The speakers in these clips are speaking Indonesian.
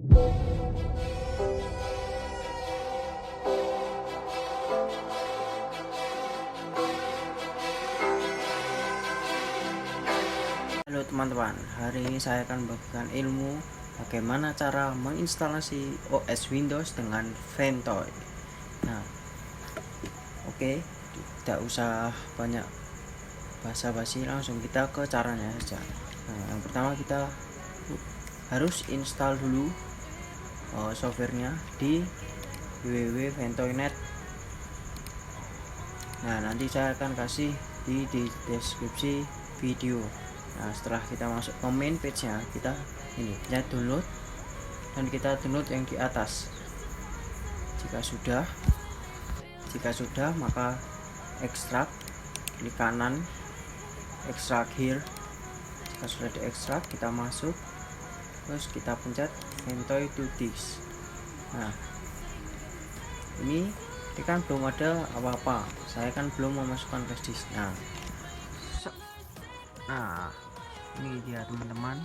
Halo teman-teman, hari ini saya akan membagikan ilmu bagaimana cara menginstalasi OS Windows dengan Ventoy. Nah, oke, tidak usah banyak basa-basi, langsung kita ke caranya saja. Nah, yang pertama kita harus install dulu softwarenya di www.ventoy.net. Nah, nanti saya akan kasih di deskripsi video. Nah, setelah kita masuk ke main page nya, kita ini pencet download dan kita download yang di atas. Jika sudah maka ekstrak, klik kanan, ekstrak here. Jika sudah diekstrak, kita masuk, terus kita pencet Ventoy to disk. Nah, ini kan belum ada apa-apa, saya kan belum memasukkan flash disk. Nah, ini dia teman-teman,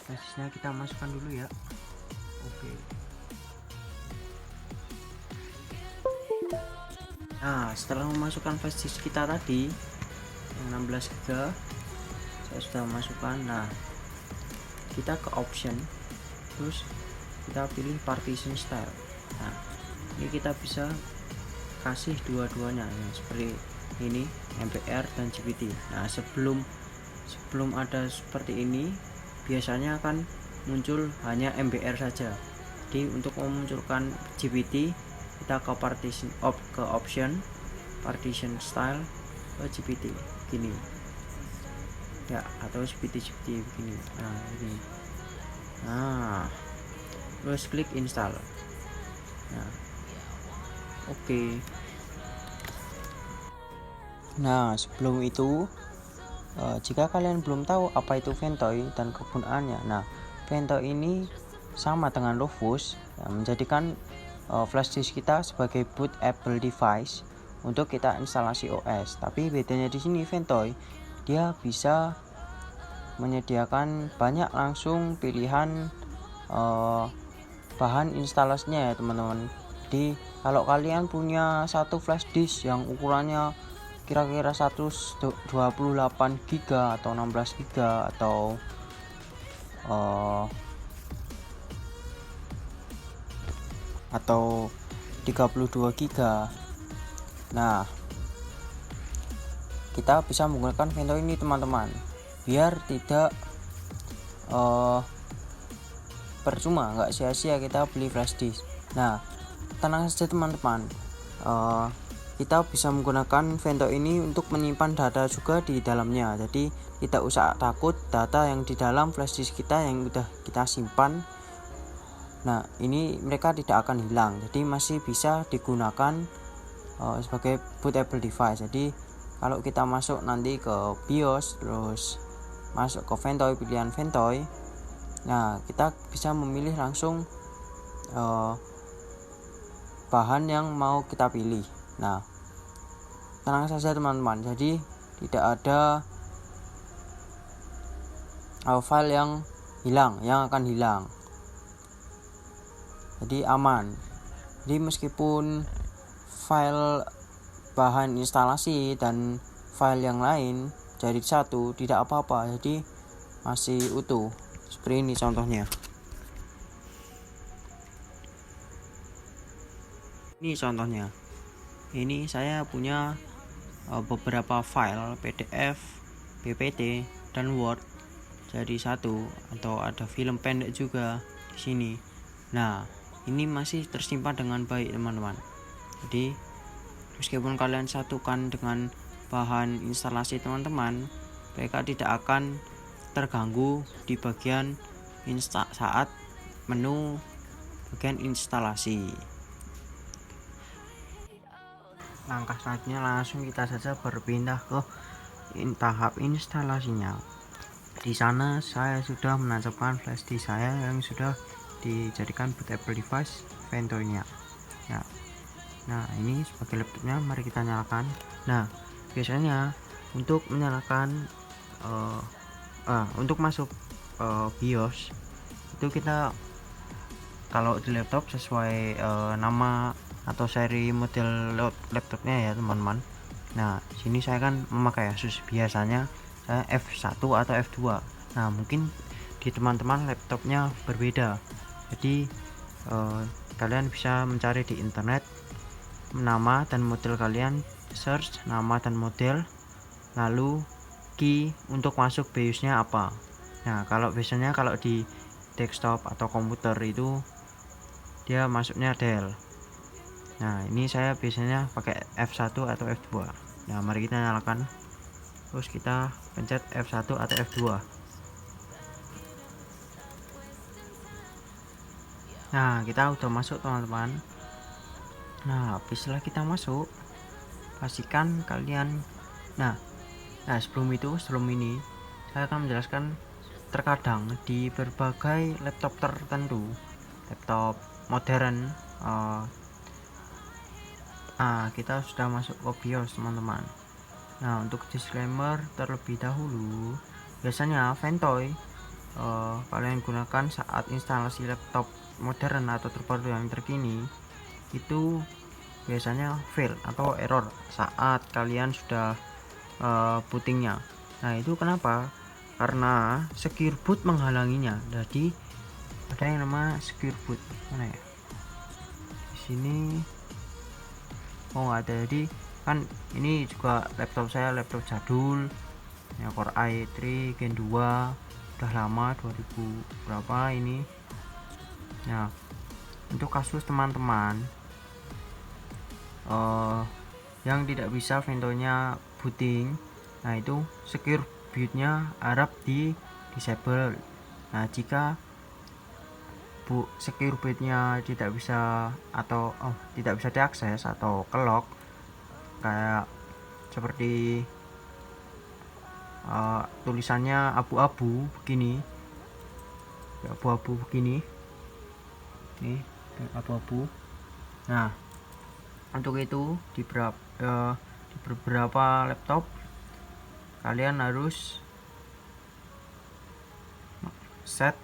flash disknya kita masukkan dulu ya. Oke. Nah, setelah memasukkan flash disk kita tadi yang 16 GB, saya sudah masukkan. Nah, kita ke option, terus kita pilih partition style. Nah, ini kita bisa kasih dua-duanya ya, seperti ini, MBR dan GPT. Nah, sebelum ada seperti ini, biasanya akan muncul hanya MBR saja. Jadi untuk memunculkan GPT, kita ke option partition style, ke GPT gini ya, atau GPT begini. Nah, ini. Nah, terus klik install. Nah, oke. Nah, sebelum itu, jika kalian belum tahu apa itu Ventoy dan kegunaannya, nah, Ventoy ini sama dengan Rufus, ya, menjadikan flash disk kita sebagai bootable device untuk kita instalasi OS. Tapi bedanya di sini Ventoy, dia bisa menyediakan banyak langsung pilihan bahan instalasinya ya teman-teman. Jadi kalau kalian punya satu flash disk yang ukurannya kira-kira 128 GB atau 16 GB atau 32 GB, nah, kita bisa menggunakan Ventoy ini teman-teman, biar tidak percuma, nggak sia-sia kita beli flash disk. Nah, tenang saja teman-teman, kita bisa menggunakan Ventoy ini untuk menyimpan data juga di dalamnya. Jadi tidak usah takut data yang di dalam flash disk kita yang udah kita simpan. Nah, ini mereka tidak akan hilang. Jadi masih bisa digunakan sebagai bootable device. Jadi kalau kita masuk nanti ke BIOS, terus masuk ke Ventoy, pilihan Ventoy, nah, kita bisa memilih langsung bahan yang mau kita pilih. Nah, tenang saja teman-teman, jadi tidak ada file yang akan hilang, jadi aman. Jadi meskipun file bahan instalasi dan file yang lain jadi satu, tidak apa-apa, jadi masih utuh. Seperti ini contohnya. Ini saya punya beberapa file PDF, PPT, dan Word jadi satu, atau ada film pendek juga di sini. Nah, ini masih tersimpan dengan baik teman-teman. Jadi meskipun kalian satukan dengan bahan instalasi teman-teman, mereka tidak akan terganggu di bagian saat menu bagian instalasi. Langkah selanjutnya langsung kita saja berpindah ke tahap instalasinya. Di sana saya sudah menancapkan flash disk saya yang sudah dijadikan bootable device Ventoy-nya. Ya. Nah, ini sebagai laptopnya, mari kita nyalakan. Nah, biasanya untuk menyalakan untuk masuk BIOS itu kita kalau di laptop sesuai nama atau seri model laptopnya ya teman-teman. Nah sini saya kan memakai Asus, biasanya saya F1 atau F2. Nah mungkin di teman-teman laptopnya berbeda, jadi kalian bisa mencari di internet nama dan model kalian, search nama dan model, lalu key untuk masuk BIOS nya apa. Nah kalau biasanya kalau di desktop atau komputer itu dia masuknya Dell. Nah ini saya biasanya pakai F1 atau F2. Nah mari kita nyalakan, terus kita pencet F1 atau F2. Nah kita udah masuk teman-teman. Nah setelah kita masuk, pastikan kalian nah sebelum ini saya akan menjelaskan, terkadang di berbagai laptop tertentu, laptop modern, kita sudah masuk ke BIOS teman-teman. Nah untuk disclaimer terlebih dahulu, biasanya Ventoy kalian gunakan saat instalasi laptop modern atau terbaru yang terkini itu biasanya fail atau error saat kalian sudah bootingnya. Nah itu kenapa? Karena secure boot menghalanginya. Jadi ada yang nama secure boot, mana ya, di sini nggak ada. Jadi kan ini juga laptop saya, laptop jadul ya, Core i3 Gen 2, udah lama, 2000 berapa ini. Nah untuk kasus teman-teman yang tidak bisa Ventoy-nya booting, nah itu secure boot-nya harap di disable. Nah jika secure boot-nya tidak bisa atau tidak bisa diakses atau kelok kayak seperti tulisannya abu-abu begini, nih abu-abu. Nah untuk itu di beberapa laptop kalian harus set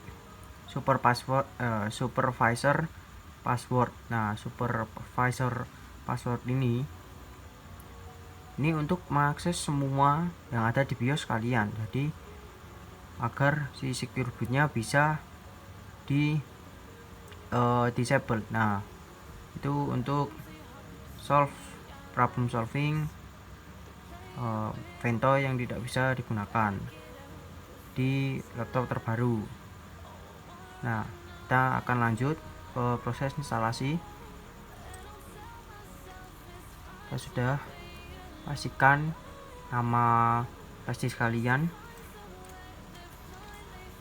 supervisor password. Nah supervisor password ini untuk mengakses semua yang ada di BIOS kalian, jadi agar si secure bootnya bisa di disable. Nah itu untuk problem solving Ventoy yang tidak bisa digunakan di laptop terbaru. Nah kita akan lanjut ke proses instalasi. Kita sudah pastikan nama flashdisk kalian,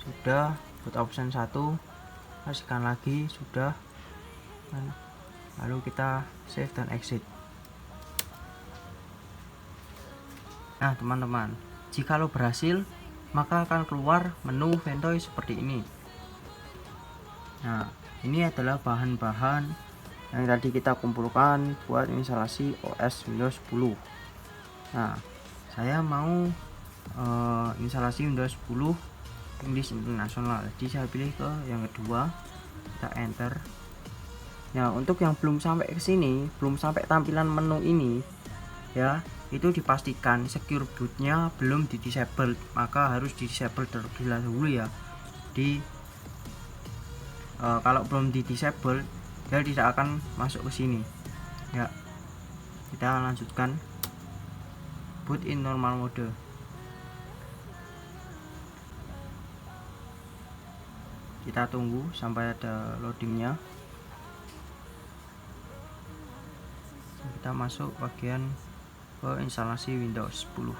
sudah boot option 1, pastikan lagi sudah, lalu kita save dan exit. Nah teman-teman, jika lo berhasil maka akan keluar menu Ventoy seperti ini. Nah ini adalah bahan-bahan yang tadi kita kumpulkan buat instalasi OS Windows 10. Nah saya mau instalasi Windows 10 English International, jadi saya pilih ke yang kedua, kita enter. Nah untuk yang belum sampai ke sini, belum sampai tampilan menu ini ya, itu dipastikan secure bootnya belum di disable, maka harus di disable terlebih dahulu ya. Di kalau belum di disable dia tidak akan masuk ke sini ya. Kita lanjutkan boot in normal mode. Kita tunggu sampai ada loadingnya. Kita masuk bagian ke instalasi Windows 10.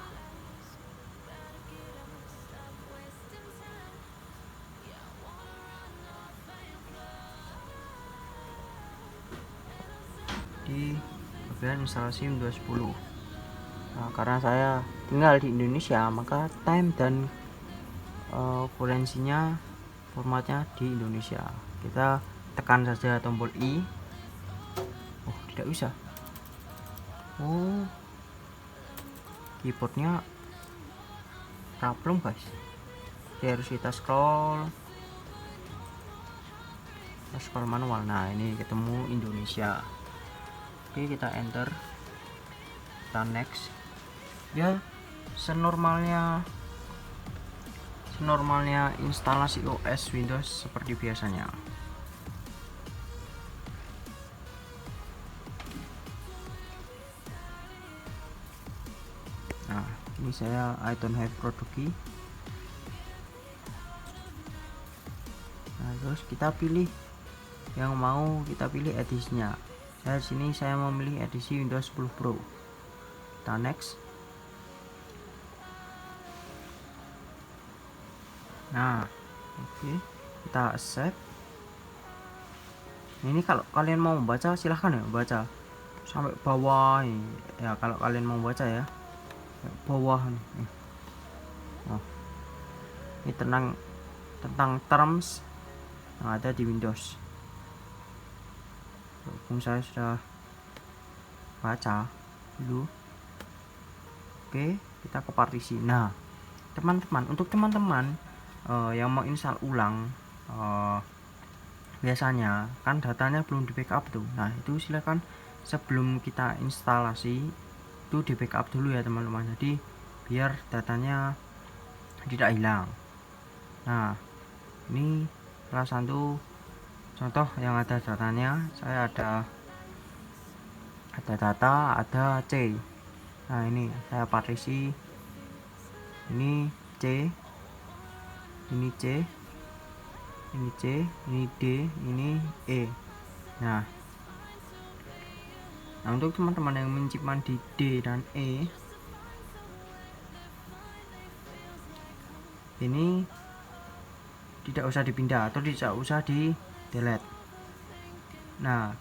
Di bagian instalasi Windows 10. Nah, karena saya tinggal di Indonesia, maka time dan kurensinya formatnya di Indonesia. Kita tekan saja tombol I. Oh tidak bisa. Oh keyboardnya problem guys. jadi harus kita scroll manual. Nah ini ketemu Indonesia. Oke, kita enter, kita next. Ya senormalnya instalasi OS Windows seperti biasanya. Nah ini saya I don't have product key. Nah terus kita pilih yang mau kita pilih edisinya. Saya sini saya memilih edisi Windows 10 Pro. Kita next. Nah oke, kita accept. Ini kalau kalian mau membaca silahkan ya, baca sampai bawah ya, kalau kalian mau baca ya bawah nih. Oh, ini tentang terms yang ada di Windows. Berhubung saya sudah baca dulu. Oke, kita ke partisi. Nah teman-teman, untuk teman-teman yang mau install ulang, biasanya kan datanya belum di backup tuh. Nah itu silakan sebelum kita instalasi itu di backup dulu ya teman-teman, jadi biar datanya tidak hilang. Nah ini salah satu contoh yang ada datanya. Saya ada data, ada C. Nah ini saya partisi, ini C, ini C, ini C, ini D, ini E. Nah untuk teman-teman yang menyimpan di D dan E, ini tidak usah dipindah atau tidak usah di delete. Nah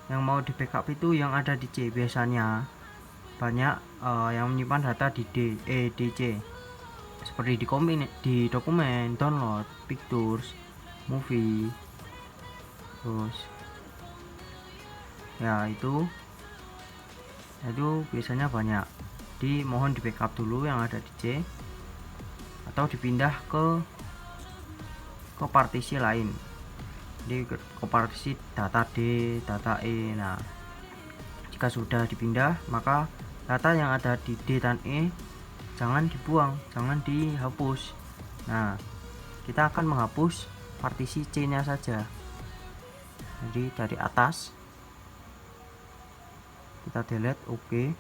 yang mau di backup itu yang ada di C. Biasanya banyak yang menyimpan data di D, E, D, C, seperti di dokumen, download, pictures, movie, terus ya itu biasanya banyak. Mohon di backup dulu yang ada di C atau dipindah ke partisi lain, di ke partisi data D, data E. Nah jika sudah dipindah, maka data yang ada di D dan E jangan dibuang, jangan dihapus. Nah kita akan menghapus partisi C nya saja. Jadi dari atas kita delete. Oke.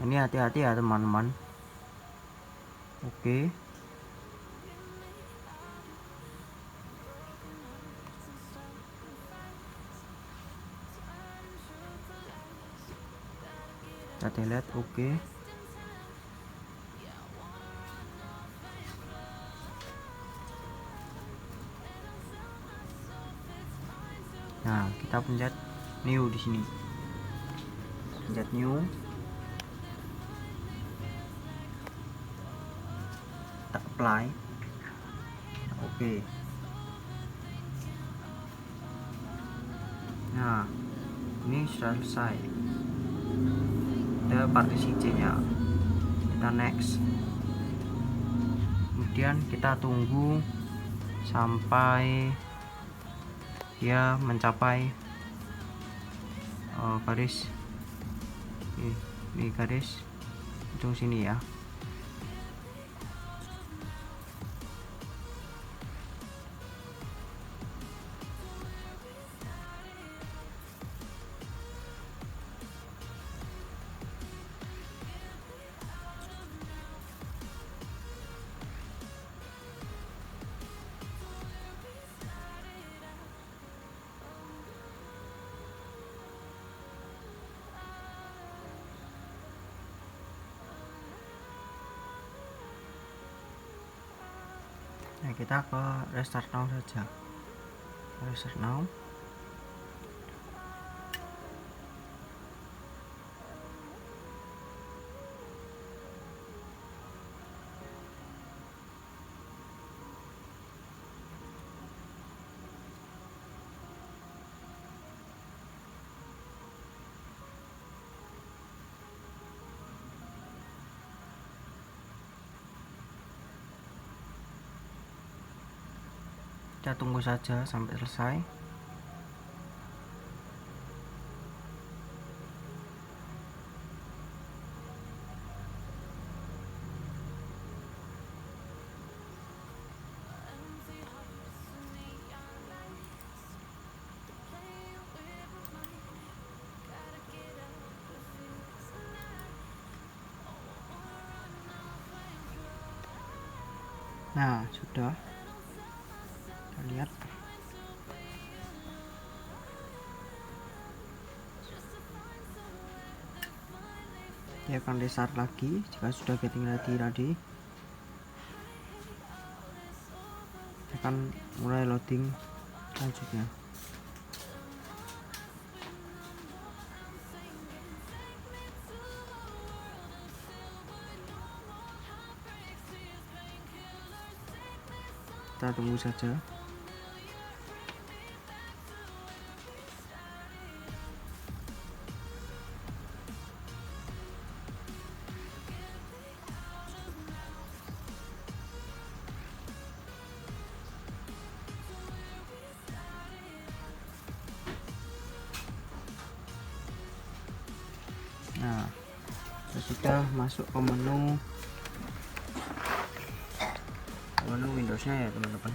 Ini hati-hati ya teman-teman. Oke. Kita delete. Oke. Nah kita pencet new di sini, pencet new, kita apply. Oke. Nah ini sudah selesai, kita partisi C nya, kita next. Kemudian kita tunggu sampai dia mencapai garis ini garis ujung sini ya. Nah kita ke restart now saja, restart now. Kita tunggu saja sampai selesai. Nah, sudah. Kita lihat. Dia akan restart lagi jika sudah getting ready tadi. Akan mulai loading selanjutnya. Kita tunggu saja. Nah, saya sudah masuk ke menu Windowsnya ya teman-teman.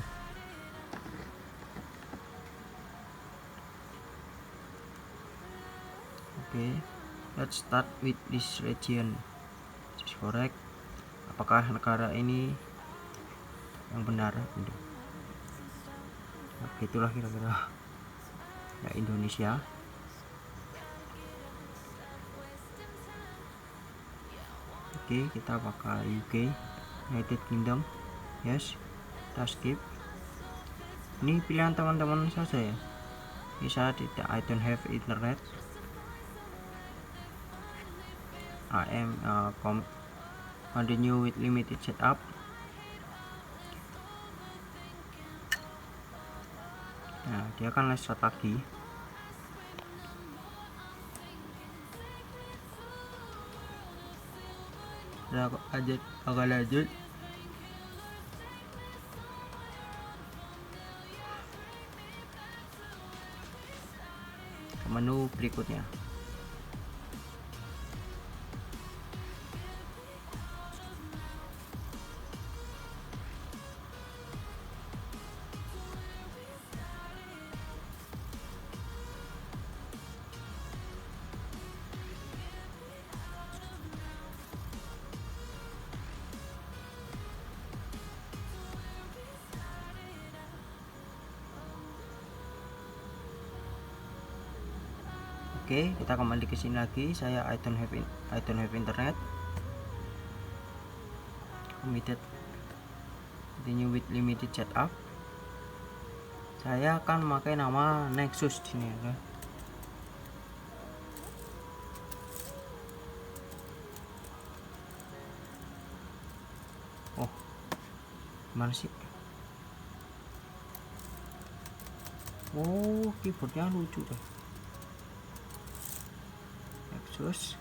Oke, let's start with this region. Just correct. Apakah negara ini yang benar? Nah, itulah kira-kira ya, Indonesia. Oke, kita pakai UK, United Kingdom. Yes, kita skip. Ini pilihan teman-teman saja ya. Bisa tidak, I don't have internet. I am continue with limited setup. Nah, dia akan restart lagi. Nah, akan lanjut. Menu berikutnya. Oke, kita kembali ke sini lagi. Saya I don't have internet. Committed. Continue with limited setup. Saya akan memakai nama Nexus di sini ya. Oh, gimana sih? Oh, keyboardnya lucu deh. Nexus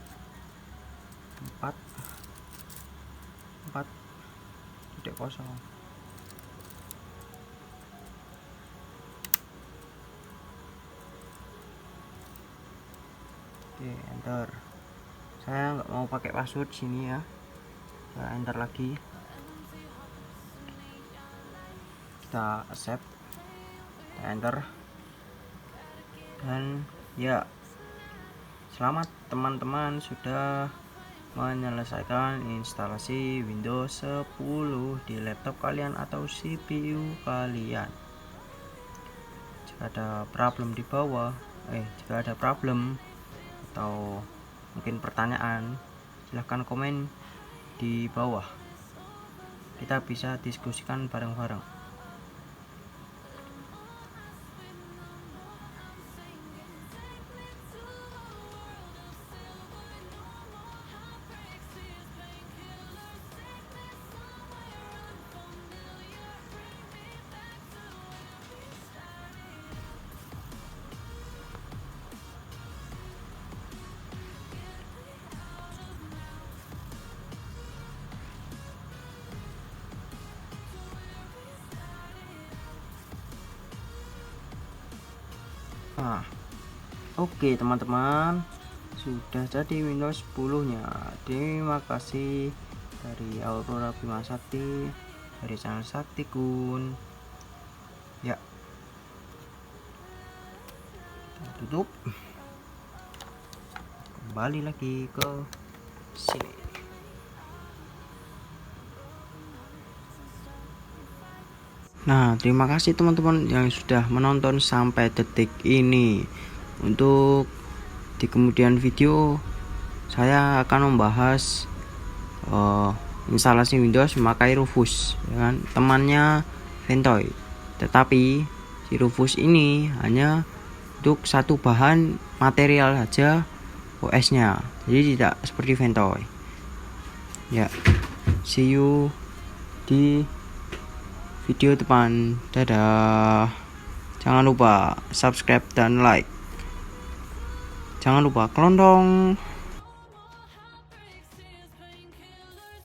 4.0. Oke, enter. Saya nggak mau pakai password sini ya. Saya enter lagi. Kita accept. Kita enter. Dan ya, selamat teman-teman sudah menyelesaikan instalasi Windows 10 di laptop kalian atau CPU kalian. Jika ada problem di bawah, jika ada problem atau mungkin pertanyaan, silahkan komen di bawah. Kita bisa diskusikan bareng-bareng. Nah, oke teman-teman, sudah jadi Windows 10 nya. Terima kasih dari Aurora Bima Sakti, dari channel Sakti Kun. Ya, tutup, kembali lagi ke sini. Nah, terima kasih teman-teman yang sudah menonton sampai detik ini. Untuk di kemudian video saya akan membahas instalasi Windows memakai Rufus, ya kan? Temannya Ventoy. Tetapi si Rufus ini hanya untuk satu bahan material saja OS-nya, jadi tidak seperti Ventoy. Ya, see you di video depan. Dadah. Jangan lupa subscribe dan like. Jangan lupa kelontong.